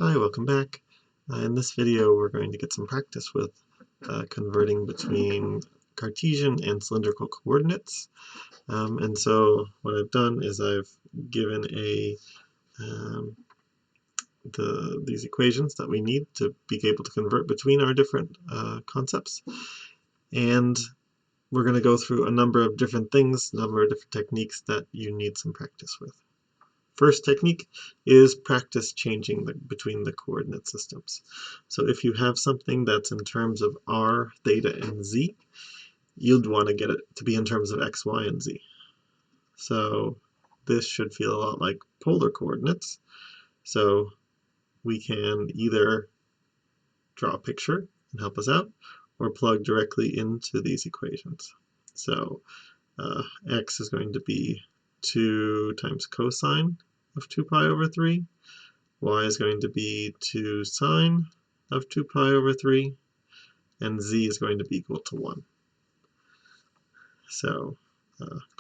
Hi, welcome back. In this video we're going to get some practice with converting between Cartesian and cylindrical coordinates. And so what I've done is I've given these equations that we need to be able to convert between our different concepts. And we're going to go through a number of different things, a number of different techniques that you need some practice with. First technique is practice changing between the coordinate systems. So if you have something that's in terms of r, theta, and z, you'd want to get it to be in terms of x, y, and z. So this should feel a lot like polar coordinates. So we can either draw a picture and help us out, or plug directly into these equations. So x is going to be 2 times cosine of 2 pi over 3. Y is going to be 2 sine of 2 pi over 3. And z is going to be equal to 1. So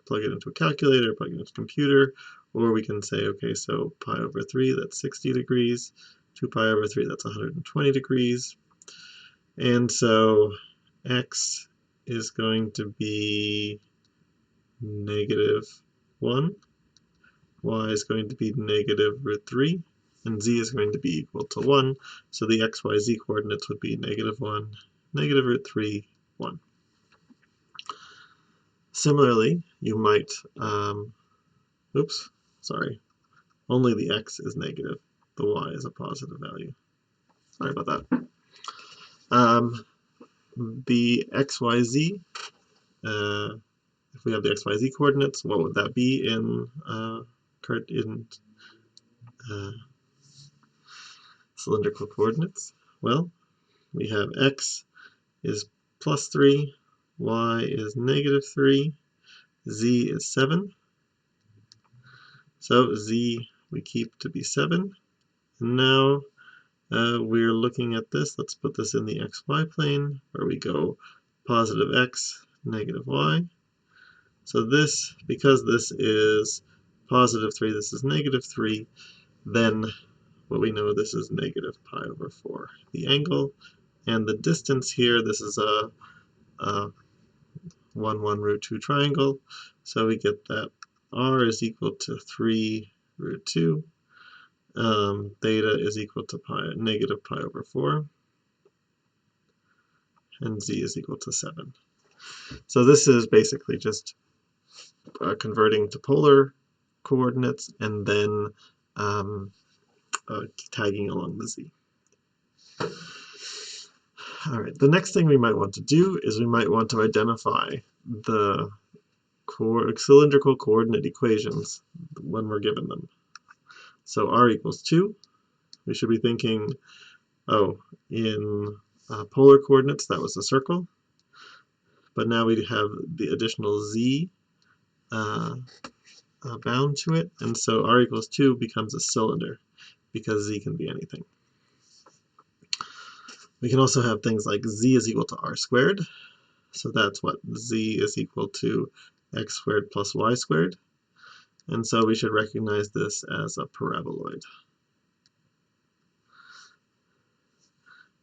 plug it into a calculator, plug it into a computer, or we can say, okay, so pi over 3, that's 60 degrees. 2 pi over 3, that's 120 degrees. And so x is going to be negative 1. Y is going to be negative root 3, and z is going to be equal to 1. So the x, y, z coordinates would be negative 1, negative root 3, 1. Similarly, you might, only the x is negative. The y is a positive value. Sorry about that. The x, y, z, if we have the x, y, z coordinates, what would that be in cylindrical coordinates? Well, we have x is plus 3, y is negative 3, z is 7. So z we keep to be 7. And now we're looking at this. Let's put this in the xy plane, where we go positive x, negative y. So this, because this is positive 3, this is negative 3, then what we know, this is negative pi over 4. The angle and the distance here, this is a 1, 1 root 2 triangle. So we get that r is equal to 3 root 2. Theta is equal to negative pi over 4. And z is equal to 7. So this is basically just converting to polar coordinates and then tagging along the z. Alright, the next thing we might want to do is we might want to identify the cylindrical coordinate equations when we're given them. So r equals 2. We should be thinking, in polar coordinates that was a circle, but now we have the additional z bound to it, and so r equals 2 becomes a cylinder, because z can be anything. We can also have things like z is equal to r squared, so that's what z is equal to x squared plus y squared, and so we should recognize this as a paraboloid.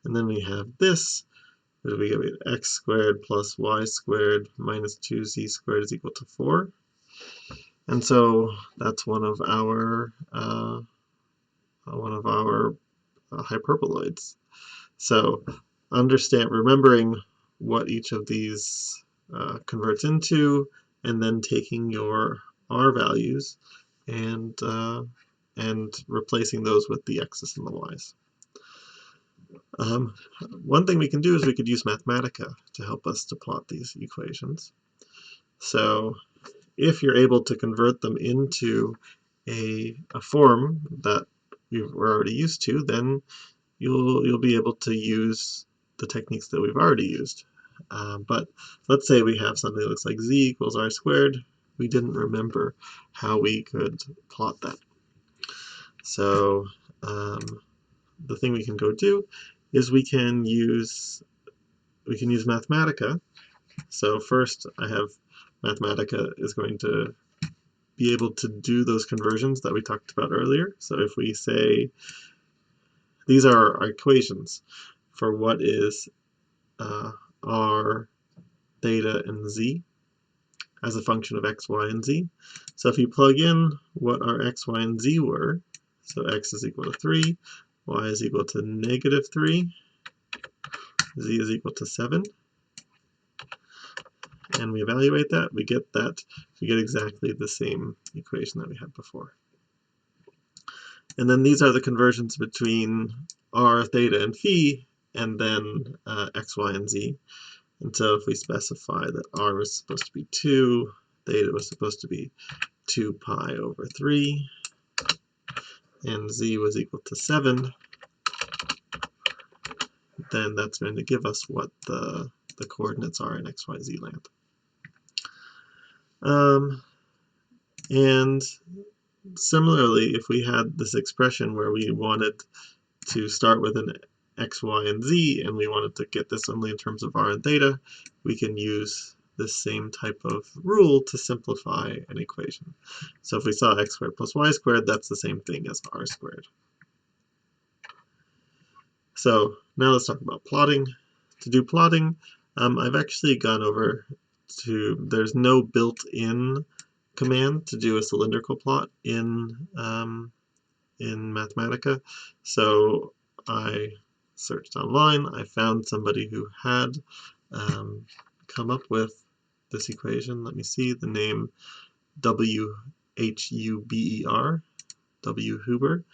And then we have this, where we get x squared plus y squared minus 2z squared is equal to 4. And so that's one of our hyperboloids. So remembering what each of these converts into, and then taking your r values and replacing those with the x's and the y's. One thing we can do is we could use Mathematica to help us to plot these equations. So if you're able to convert them into a form that we're already used to, then you'll be able to use the techniques that we've already used. But let's say we have something that looks like z equals r squared. We didn't remember how we could plot that. So the thing we can go do is we can use Mathematica. So first I have Mathematica is going to be able to do those conversions that we talked about earlier. So if we say these are our equations for what is r, theta, and z as a function of x, y, and z. So if you plug in what our x, y, and z were, so x is equal to 3, y is equal to -3, z is equal to 7, and we evaluate that, we get exactly the same equation that we had before. And then these are the conversions between r, theta, and phi, and then x, y, and z. And so if we specify that r was supposed to be 2, theta was supposed to be 2 pi over 3, and z was equal to 7, then that's going to give us what the coordinates are in x, y, z land. And similarly, if we had this expression where we wanted to start with an x, y, and z, and we wanted to get this only in terms of r and theta, we can use this same type of rule to simplify an equation. So if we saw x squared plus y squared, that's the same thing as r squared. So now let's talk about plotting. To do plotting, I've actually gone over to, there's no built-in command to do a cylindrical plot in Mathematica. So I searched online, I found somebody who had come up with this equation. Let me see, the name W-H-U-B-E-R, W. Huber,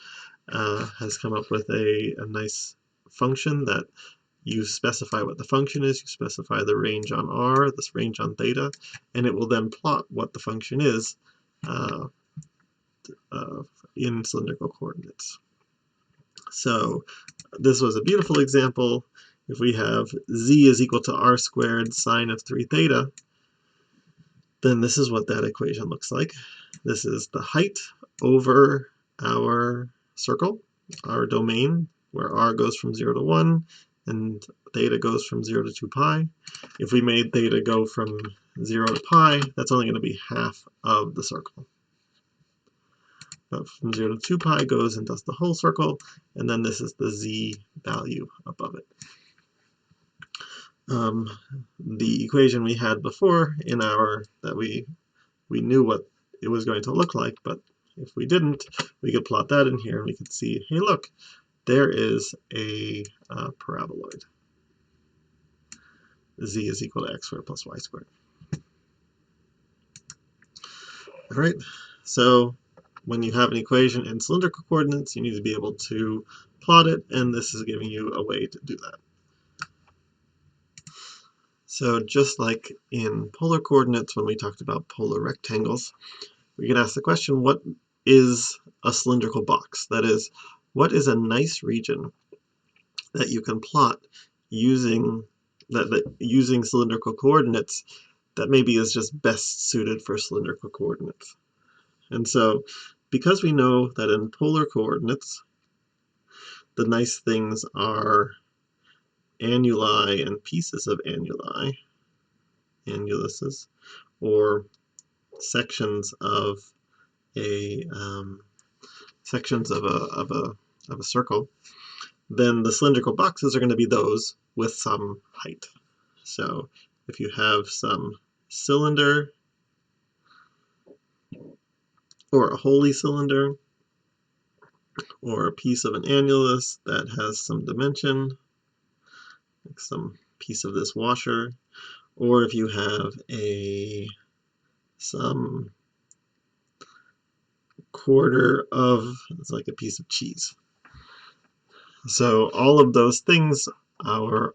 has come up with a nice function that you specify what the function is, you specify the range on r, this range on theta, and it will then plot what the function is in cylindrical coordinates. So this was a beautiful example. If we have z is equal to r squared sine of 3 theta, then this is what that equation looks like. This is the height over our circle, our domain, where r goes from 0 to 1, and theta goes from 0 to 2 pi. If we made theta go from 0 to pi, that's only going to be half of the circle. But from 0 to 2 pi goes and does the whole circle, and then this is the z value above it. The equation we had before in our, that we knew what it was going to look like, but if we didn't, we could plot that in here and we could see, hey look, there is a paraboloid. Z is equal to x squared plus y squared. All right, so when you have an equation in cylindrical coordinates, you need to be able to plot it, and this is giving you a way to do that. So just like in polar coordinates, when we talked about polar rectangles, we can ask the question, what is a cylindrical box? That is, what is a nice region that you can plot using using cylindrical coordinates that maybe is just best suited for cylindrical coordinates? And so, because we know that in polar coordinates, the nice things are annuli and pieces of annuli, annuluses, or sections of a circle, then the cylindrical boxes are going to be those with some height. So if you have some cylinder or a holy cylinder or a piece of an annulus that has some dimension, like some piece of this washer, or if you have some quarter of, it's like a piece of cheese. So all of those things are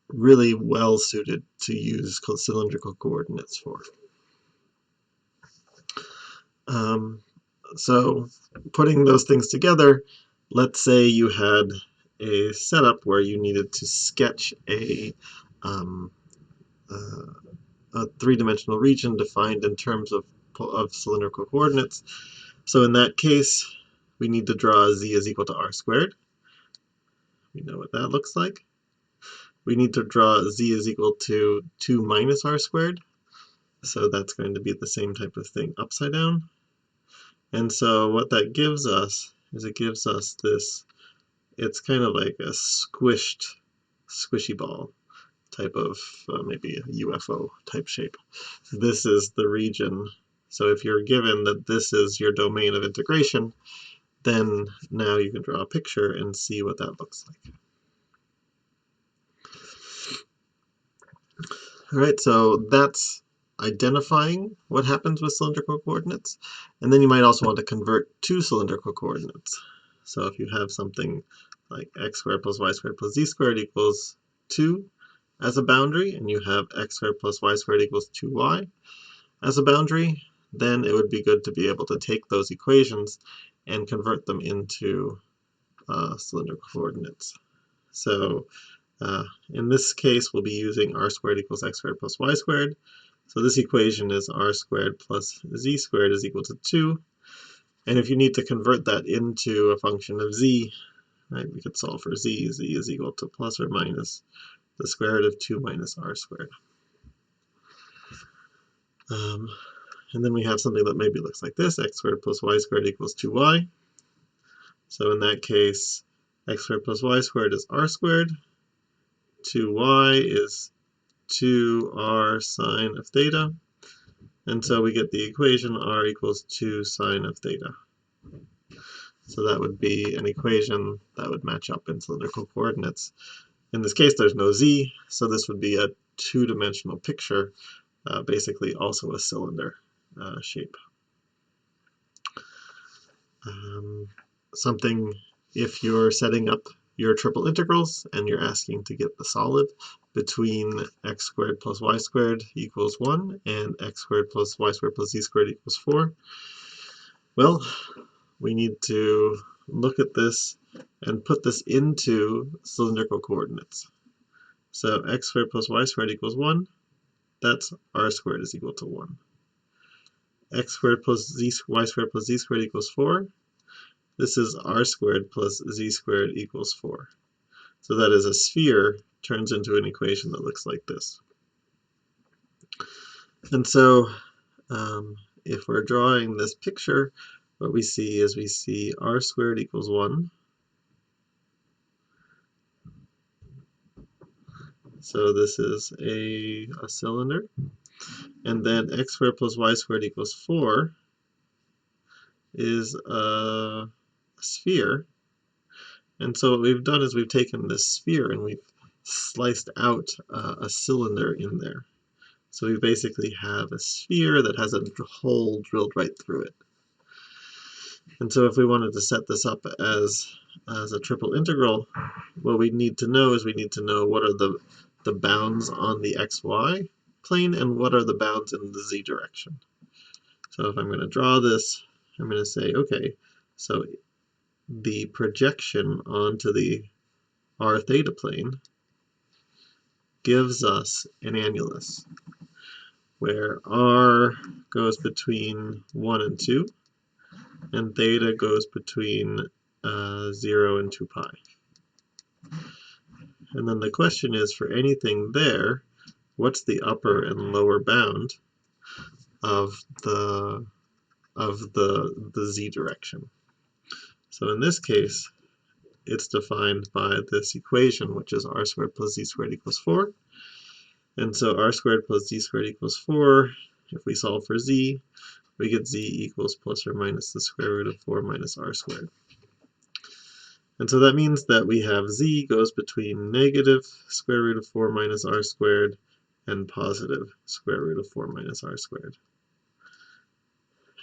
really well suited to use cylindrical coordinates for. So putting those things together, let's say you had a setup where you needed to sketch a three-dimensional region defined in terms of cylindrical coordinates. So in that case, we need to draw z is equal to r squared. We know what that looks like. We need to draw z is equal to 2 minus r squared. So that's going to be the same type of thing upside down. And so what that gives us is it gives us this, it's kind of like a squishy ball type of maybe a UFO type shape. This is the region. So if you're given that this is your domain of integration, then now you can draw a picture and see what that looks like. All right, so that's identifying what happens with cylindrical coordinates. And then you might also want to convert to cylindrical coordinates. So if you have something like x squared plus y squared plus z squared equals 2 as a boundary, and you have x squared plus y squared equals 2y as a boundary, then it would be good to be able to take those equations and convert them into cylindrical coordinates. So in this case, we'll be using r squared equals x squared plus y squared. So this equation is r squared plus z squared is equal to 2. And if you need to convert that into a function of z, right, we could solve for z. Z is equal to plus or minus the square root of 2 minus r squared. And then we have something that maybe looks like this, x squared plus y squared equals 2y. So in that case, x squared plus y squared is r squared. 2y is 2r sine of theta. And so we get the equation r equals 2 sine of theta. So that would be an equation that would match up in cylindrical coordinates. In this case, there's no z, so this would be a two-dimensional picture, basically also a cylinder shape. Something, if you're setting up your triple integrals and you're asking to get the solid between x squared plus y squared equals 1 and x squared plus y squared plus z squared equals 4, well, we need to look at this and put this into cylindrical coordinates. So x squared plus y squared equals 1, that's r squared is equal to 1. X squared plus y squared plus z squared equals 4. This is r squared plus z squared equals 4. So that is a sphere turns into an equation that looks like this. And so if we're drawing this picture, what we see is we see r squared equals 1. So this is a cylinder. And then x squared plus y squared equals 4 is a sphere. And so what we've done is we've taken this sphere and we've sliced out a cylinder in there. So we basically have a sphere that has a hole drilled right through it. And so if we wanted to set this up as a triple integral, what we need to know is we need to know what are the bounds on the xy plane and what are the bounds in the z direction. So if I'm going to draw this, I'm going to say, okay, so the projection onto the r theta plane gives us an annulus, where r goes between 1 and 2, and theta goes between 0 and 2 pi. And then the question is, for anything there, what's the upper and lower bound of the z direction? So in this case, it's defined by this equation, which is r squared plus z squared equals 4. And so r squared plus z squared equals 4, if we solve for z, we get z equals plus or minus the square root of 4 minus r squared. And so that means that we have z goes between negative square root of 4 minus r squared and positive square root of 4 minus r squared.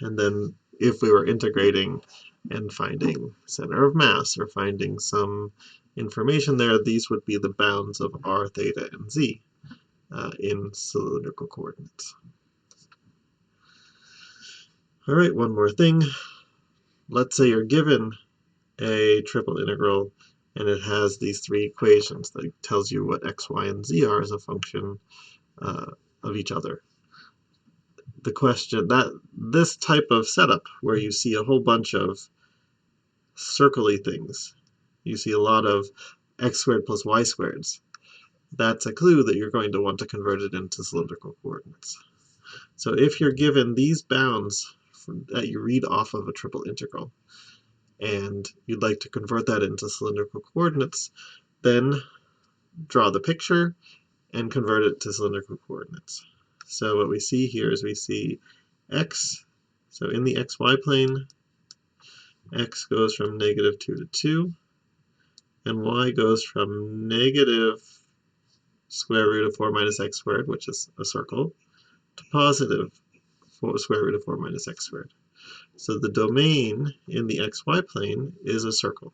And then if we were integrating and finding center of mass or finding some information there, these would be the bounds of r, theta, and z in cylindrical coordinates. All right, one more thing. Let's say you're given a triple integral and it has these three equations that tells you what x, y, and z are as a function of each other. The question that this type of setup where you see a whole bunch of circly things, you see a lot of x squared plus y squareds, that's a clue that you're going to want to convert it into cylindrical coordinates. So if you're given these bounds that you read off of a triple integral, and you'd like to convert that into cylindrical coordinates, then draw the picture and convert it to cylindrical coordinates. So what we see here is we see x, so in the xy plane, x goes from -2 to 2, and y goes from negative square root of 4 minus x squared, which is a circle, to positive square root of 4 minus x squared. So the domain in the xy plane is a circle.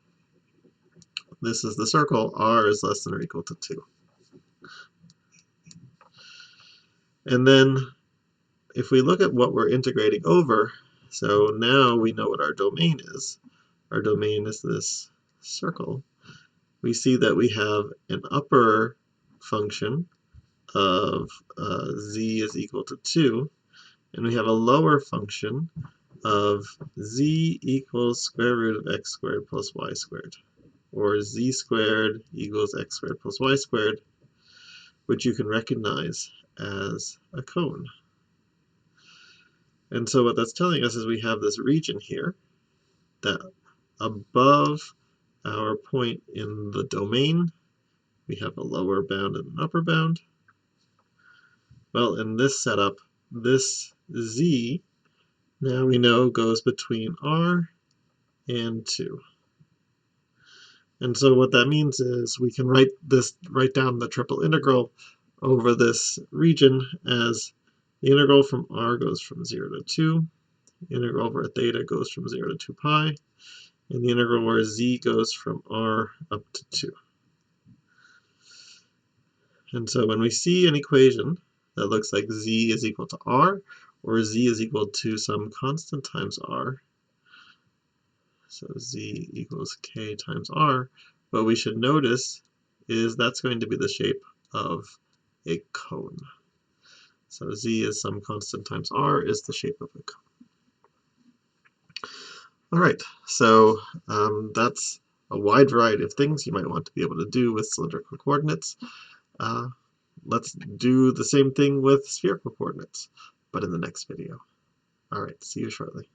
This is the circle, r is less than or equal to 2. And then if we look at what we're integrating over, so now we know what our domain is. Our domain is this circle. We see that we have an upper function of z is equal to 2, and we have a lower function of z equals square root of x squared plus y squared, or z squared equals x squared plus y squared, which you can recognize as a cone. And so what that's telling us is we have this region here that above our point in the domain, we have a lower bound and an upper bound. Well, in this setup, this z, now we know, goes between r and 2. And so what that means is we can write down the triple integral over this region as the integral from r goes from 0 to 2, the integral over theta goes from 0 to 2 pi, and the integral where z goes from r up to 2. And so when we see an equation that looks like z is equal to r, or z is equal to some constant times r, so z equals k times r, what we should notice is that's going to be the shape of a cone. So z is some constant times r is the shape of a cone. All right, so that's a wide variety of things you might want to be able to do with cylindrical coordinates. Let's do the same thing with spherical coordinates, but in the next video. All right, see you shortly.